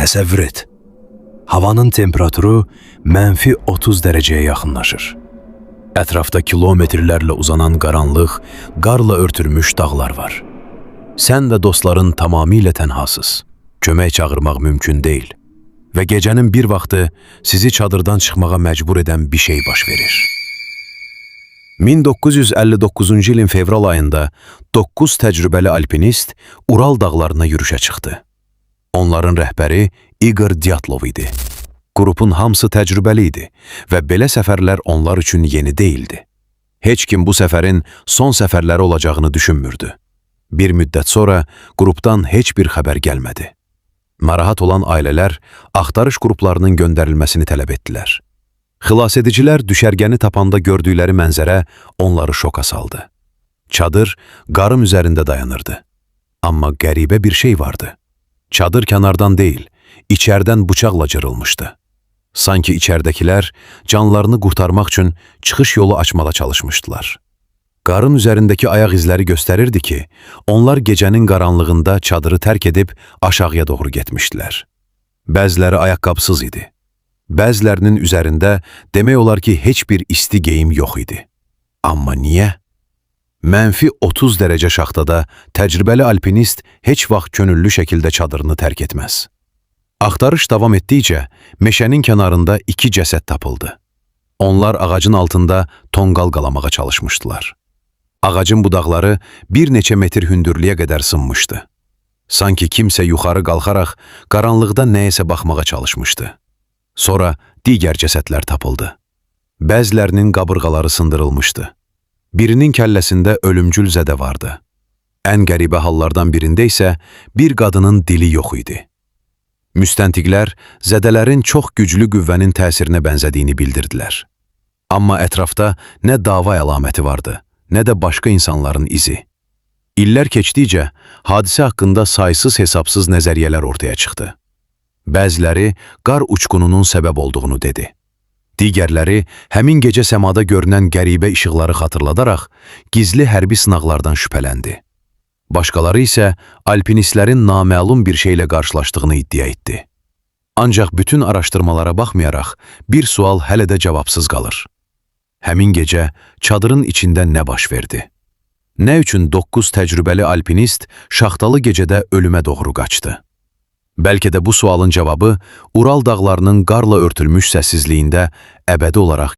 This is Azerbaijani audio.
Təsəvvür et. Havanın temperaturu -30 dərəcəyə yaxınlaşır. Ətrafda kilometrlərlə uzanan qaranlıq, qarla örtülmüş dağlar var. Sən və dostların tamamilə tənhasız. Kömək çağırmaq mümkün deyil. Və gecənin bir vaxtı sizi çadırdan çıxmağa məcbur edən bir şey baş verir. 1959-cu ilin fevral ayında 9 təcrübəli alpinist Ural dağlarına yürüşə çıxdı. Onların rəhbəri Igor Dyatlov idi. Qrupun hamısı təcrübəli idi və belə səfərlər onlar üçün yeni deyildi. Heç kim bu səfərin son səfərləri olacağını düşünmürdü. Bir müddət sonra qrupdan heç bir xəbər gəlmədi. Narahat olan ailələr axtarış qruplarının göndərilməsini tələb etdilər. Xilasedicilər düşərgəni tapanda gördükləri mənzərə onları şoka saldı. Çadır qarım üzərində dayanırdı. Amma qəribə bir şey vardı. Çadır kənardan deyil, içərdən bıçaqla cırılmışdı. Sanki içərdəkilər canlarını qurtarmaq üçün çıxış yolu açmağa çalışmışdılar. Qarın üzərindəki ayaq izləri göstərirdi ki, onlar gecənin qaranlığında çadırı tərk edib aşağıya doğru getmişdilər. Bəziləri ayaqqabısız idi. Bəzilərinin üzərində demək olar ki, heç bir isti geyim yox idi. Amma niyə? -30 dərəcə şaxtada təcrübəli alpinist heç vaxt könüllü şəkildə çadırını tərk etməz. Axtarış davam etdikcə meşənin kənarında 2 cəsəd tapıldı. Onlar ağacın altında tonqal qalamağa çalışmışdılar. Ağacın budaqları bir neçə metr hündürlüyə qədər sınmışdı. Sanki kimsə yuxarı qalxaraq qaranlıqda nəyəsə baxmağa çalışmışdı. Sonra digər cəsədlər tapıldı. Bəzilərinin qabırğaları sındırılmışdı. Birinin kəlləsində ölümcül zədə vardı. Ən qəribə hallardan birində isə bir qadının dili yox idi. Müstəntiqlər zədələrin çox güclü qüvvənin təsirinə bənzədiyini bildirdilər. Amma ətrafda nə dava əlaməti vardı, nə də başqa insanların izi. İllər keçdikcə hadisə haqqında saysız hesabsız nəzəriyyələr ortaya çıxdı. Bəziləri qar uçqununun səbəb olduğunu dedi. Digərləri həmin gecə səmada görünən qəribə işıqları xatırladaraq gizli hərbi sınaqlardan şübhələndi. Başqaları isə alpinistlərin naməlum bir şeylə qarşılaşdığını iddia etdi. Ancaq bütün araşdırmalara baxmayaraq bir sual hələ də cavabsız qalır. Həmin gecə çadırın içində nə baş verdi? Nə üçün 9 təcrübəli alpinist şaxtalı gecədə ölümə doğru qaçdı? Bəlkə də bu sualın cavabı Ural dağlarının qarla örtülmüş səssizliyində əbədi olaraq